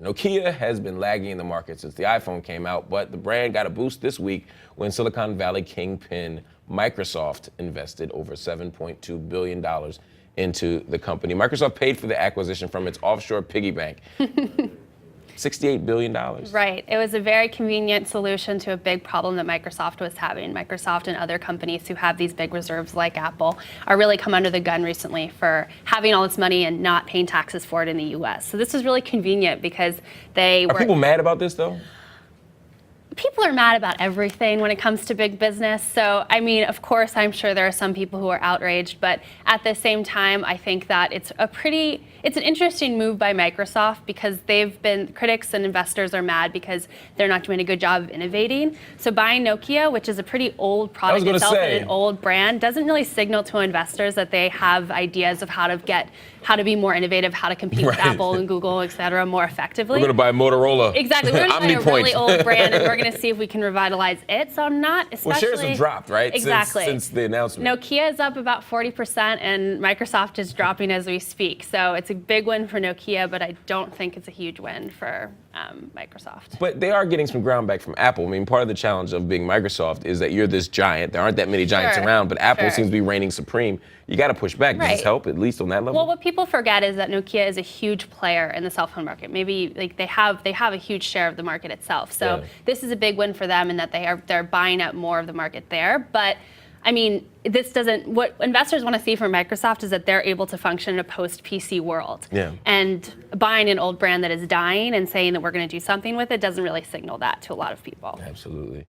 Nokia has been lagging in the market since the iPhone came out, but the brand got a boost this week when Silicon Valley kingpin Microsoft invested over $7.2 billion into the company. Microsoft paid for the acquisition from its offshore piggy bank. $68 billion. Right. It was a very convenient solution to a big problem that Microsoft was having. Microsoft and other companies who have these big reserves like Apple are really come under the gun recently for having all this money and not paying taxes for it in the US. So this was really convenient because they Are were... people mad about this though? People are mad about everything when it comes to big business. So, I mean, of course, I'm sure there are some people who are outraged, but at the same time, I think that it's an interesting move by Microsoft because critics and investors are mad because they're not doing a good job of innovating. So buying Nokia, which is a pretty old product itself and an old brand, doesn't really signal to investors that they have ideas of how to be more innovative, how to compete with Apple and Google, et cetera, more effectively. We're going to buy Motorola. Exactly. We're going to buy a really old brand and we're going to see if we can revitalize it. So I'm not especially... Well, shares have dropped, right? Exactly. Since the announcement. Nokia is up about 40% and Microsoft is dropping as we speak. So it's a big win for Nokia, but I don't think it's a huge win for Microsoft. But they are getting some ground back from Apple. I mean, part of the challenge of being Microsoft is that you're this giant. There aren't that many giants around, but Apple seems to be reigning supreme. You got to push back. Does this help, at least on that level? Well, what people forget is that Nokia is a huge player in the cell phone market. Maybe like they have a huge share of the market itself. So this is a big win for them in that they're buying up more of the market there. But I mean, what investors want to see from Microsoft is that they're able to function in a post-PC world. Yeah. And buying an old brand that is dying and saying that we're going to do something with it doesn't really signal that to a lot of people. Absolutely.